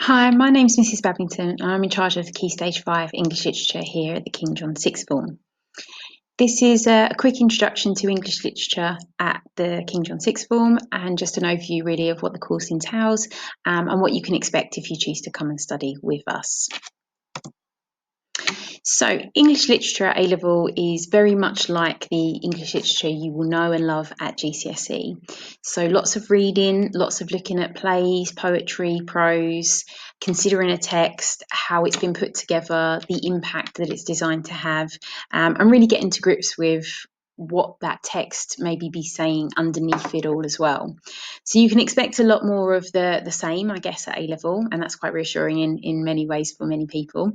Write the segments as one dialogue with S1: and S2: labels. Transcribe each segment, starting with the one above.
S1: Hi, my name's Mrs. Babington and I'm in charge of Key Stage 5 English Literature here at the King John Sixth Form. This is a quick introduction to English literature at the King John Sixth Form and just an overview really of what the course entails and what you can expect if you choose to come and study with us. So English literature at A-level is very much like the English literature you will know and love at GCSE. So lots of reading, lots of looking at plays, poetry, prose, considering a text, how it's been put together, the impact that it's designed to have, and really getting to grips with what that text maybe be saying underneath it all as well. So you can expect a lot more of the same, I guess, at A-level, and that's quite reassuring in many ways for many people.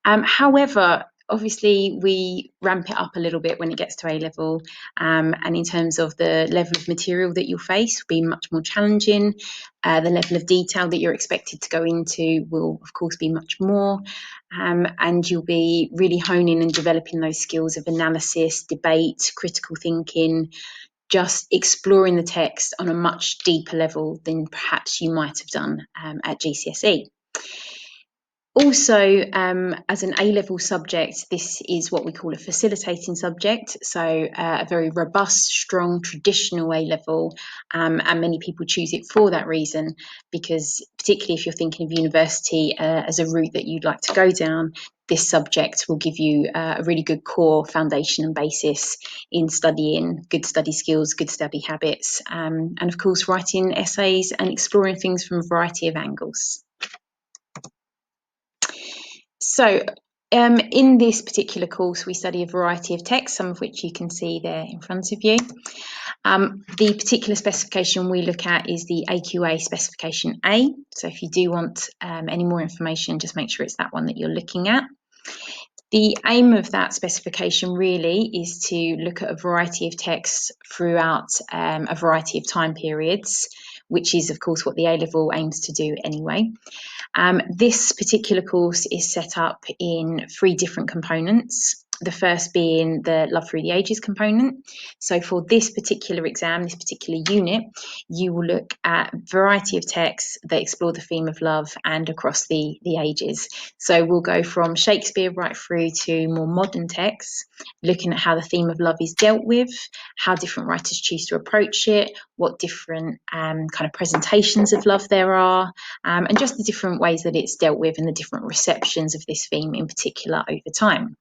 S1: However, obviously we ramp it up a little bit when it gets to A-level, and in terms of the level of material that you'll face will be much more challenging. The level of detail that you're expected to go into will of course be much more, and you'll be really honing and developing those skills of analysis, debate, critical thinking, just exploring the text on a much deeper level than perhaps you might have done at GCSE. Also, as an A-level subject, this is what we call a facilitating subject, so a very robust, strong, traditional A-level, and many people choose it for that reason, because particularly if you're thinking of university as a route that you'd like to go down, this subject will give you a really good core foundation and basis in studying, good study skills, good study habits, and of course writing essays and exploring things from a variety of angles. So in this particular course, we study a variety of texts, some of which you can see there in front of you. The particular specification we look at is the AQA specification A. So if you do want any more information, just make sure it's that one that you're looking at. The aim of that specification really is to look at a variety of texts throughout a variety of time periods, which is of course what the A-level aims to do anyway. This particular course is set up in 3 different components. The first being the Love Through the Ages component. So for this particular exam, this particular unit, you will look at a variety of texts that explore the theme of love and across the ages. So we'll go from Shakespeare right through to more modern texts, looking at how the theme of love is dealt with, how different writers choose to approach it, what different kind of presentations of love there are, and just the different ways that it's dealt with and the different receptions of this theme in particular over time.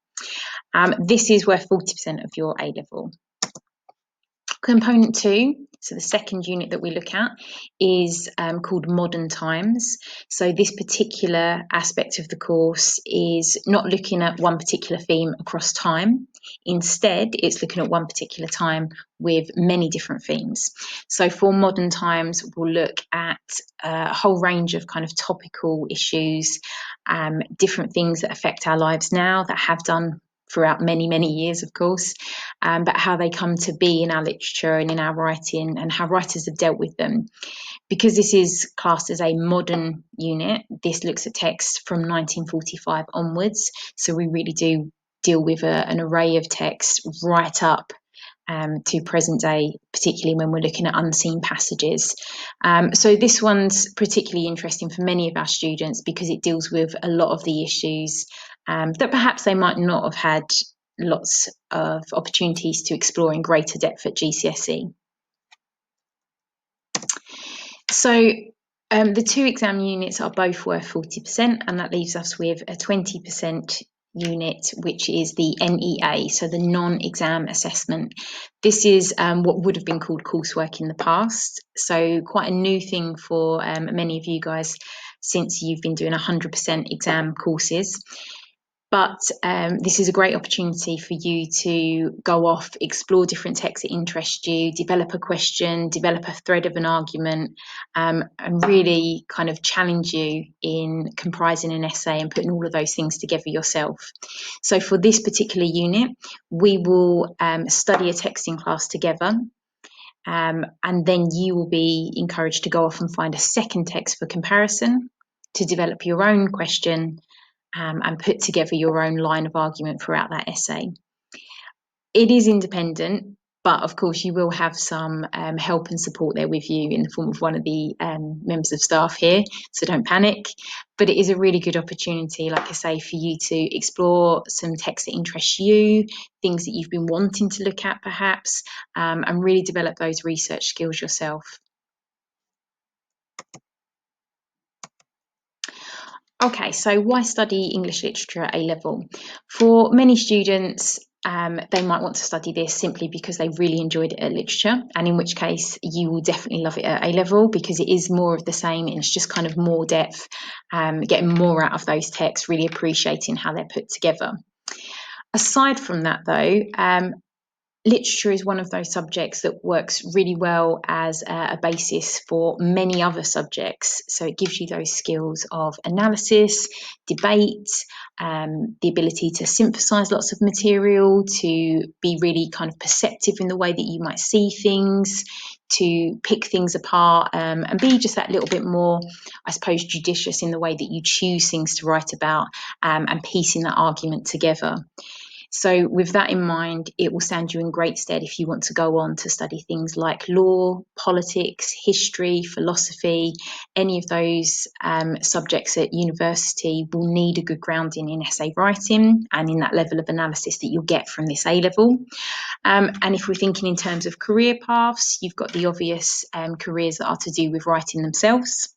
S1: This is worth 40% of your A-level. Component 2, so the second unit that we look at, is called Modern Times. So this particular aspect of the course is not looking at one particular theme across time. Instead, it's looking at one particular time with many different themes. So for Modern Times, we'll look at a whole range of kind of topical issues, different things that affect our lives now, that have done throughout many, many years, of course, but how they come to be in our literature and in our writing and how writers have dealt with them. Because this is classed as a modern unit, this looks at texts from 1945 onwards. So we really do deal with an array of texts right up to present day, particularly when we're looking at unseen passages. So this one's particularly interesting for many of our students because it deals with a lot of the issues that perhaps they might not have had lots of opportunities to explore in greater depth at GCSE. So the 2 exam units are both worth 40%, and that leaves us with a 20% unit, which is the NEA, so the Non-Exam Assessment. This is what would have been called coursework in the past, so quite a new thing for many of you guys since you've been doing 100% exam courses. But this is a great opportunity for you to go off, explore different texts that interest you, develop a question, develop a thread of an argument, and really kind of challenge you in comprising an essay and putting all of those things together yourself. So for this particular unit, we will study a text in class together. And then you will be encouraged to go off and find a second text for comparison, to develop your own question, and put together your own line of argument throughout that essay. It is independent, But of course, you will have some help and support there with you in the form of one of the members of staff here, so don't panic. But it is a really good opportunity, like I say, for you to explore some texts that interest you, things that you've been wanting to look at perhaps, and really develop those research skills yourself. Okay, so why study English literature at A-level? For many students, they might want to study this simply because they really enjoyed it at literature, and in which case you will definitely love it at A-level because it is more of the same and it's just kind of more depth, getting more out of those texts, really appreciating how they're put together. Aside from that though, literature is one of those subjects that works really well as a basis for many other subjects. So it gives you those skills of analysis, debate, the ability to synthesize lots of material, to be really kind of perceptive in the way that you might see things, to pick things apart, and be just that little bit more, I suppose, judicious in the way that you choose things to write about, and piecing that argument together. So with that in mind, it will stand you in great stead if you want to go on to study things like law, politics, history, philosophy. Any of those subjects at university will need a good grounding in essay writing and in that level of analysis that you'll get from this A-level. And if we're thinking in terms of career paths, you've got the obvious careers that are to do with writing themselves.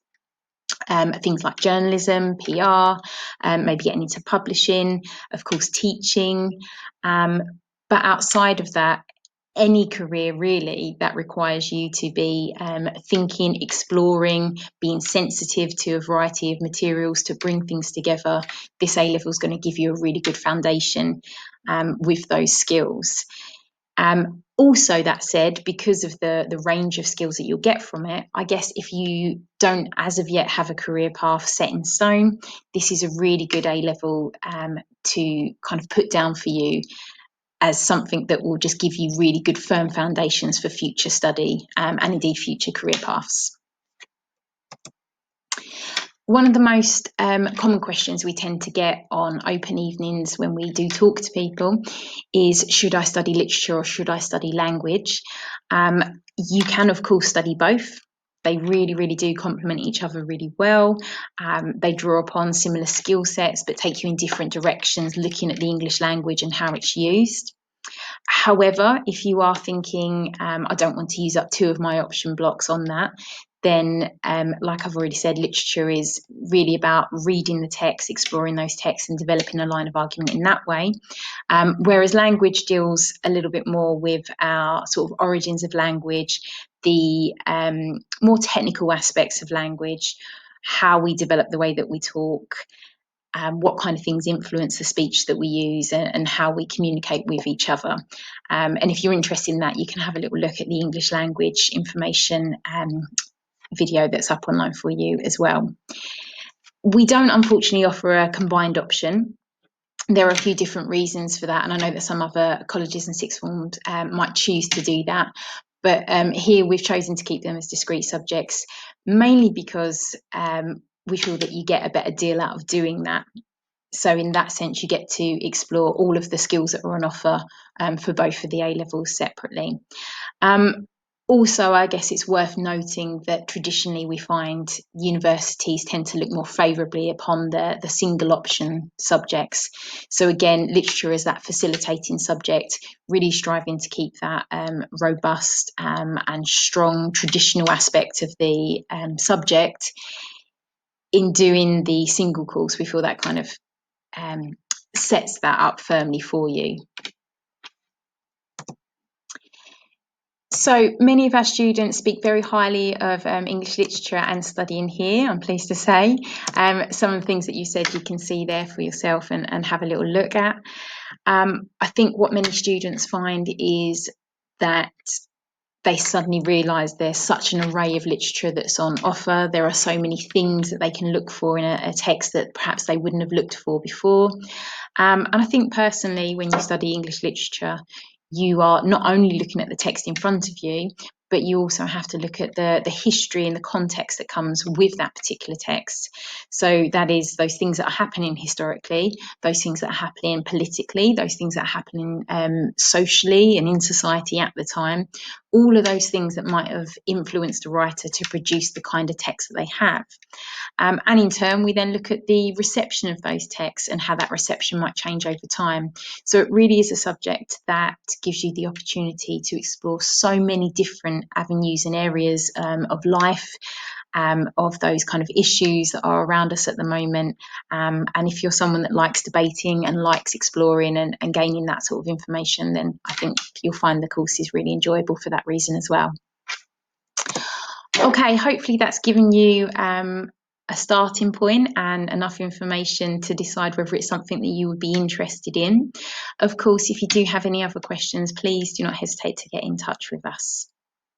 S1: Things like journalism, PR, maybe getting into publishing, of course, teaching. But outside of that, any career really that requires you to be thinking, exploring, being sensitive to a variety of materials to bring things together, this A-level is going to give you a really good foundation with those skills. Also, that said, because of the range of skills that you'll get from it, I guess if you don't as of yet have a career path set in stone, this is a really good A-level to kind of put down for you as something that will just give you really good firm foundations for future study and indeed future career paths. One of the most common questions we tend to get on open evenings when we do talk to people is, should I study literature or should I study language? You can, of course, study both. They really, really do complement each other really well. They draw upon similar skill sets, but take you in different directions, looking at the English language and how it's used. However, if you are thinking, I don't want to use up two of my option blocks on that, then like I've already said, literature is really about reading the text, exploring those texts and developing a line of argument in that way. Whereas language deals a little bit more with our sort of origins of language, the more technical aspects of language, how we develop the way that we talk, what kind of things influence the speech that we use and how we communicate with each other. And if you're interested in that, you can have a little look at the English language information video that's up online for you as well. We don't unfortunately offer a combined option. There are a few different reasons for that, and I know that some other colleges and sixth forms might choose to do that, but here we've chosen to keep them as discrete subjects, mainly because we feel that you get a better deal out of doing that. So in that sense, you get to explore all of the skills that are on offer for both of the A-levels separately. Also, I guess it's worth noting that traditionally we find universities tend to look more favourably upon the single option subjects. So again, literature is that facilitating subject, really striving to keep that robust and strong traditional aspect of the subject. In doing the single course, we feel that kind of sets that up firmly for you. So many of our students speak very highly of English literature and studying here, I'm pleased to say. Some of the things that you said you can see there for yourself and have a little look at. I think what many students find is that they suddenly realise there's such an array of literature that's on offer. There are so many things that they can look for in a text that perhaps they wouldn't have looked for before. And I think personally, when you study English literature, you are not only looking at the text in front of you, but you also have to look at the history and the context that comes with that particular text. So that is those things that are happening historically, those things that are happening politically, those things that are happening socially and in society at the time, all of those things that might have influenced a writer to produce the kind of text that they have. And in turn, we then look at the reception of those texts and how that reception might change over time. So it really is a subject that gives you the opportunity to explore so many different avenues and areas of life, of those kind of issues that are around us at the moment. And if you're someone that likes debating and likes exploring and gaining that sort of information, then I think you'll find the course is really enjoyable for that reason as well. Okay, hopefully that's given you a starting point and enough information to decide whether it's something that you would be interested in. Of course, if you do have any other questions, please do not hesitate to get in touch with us.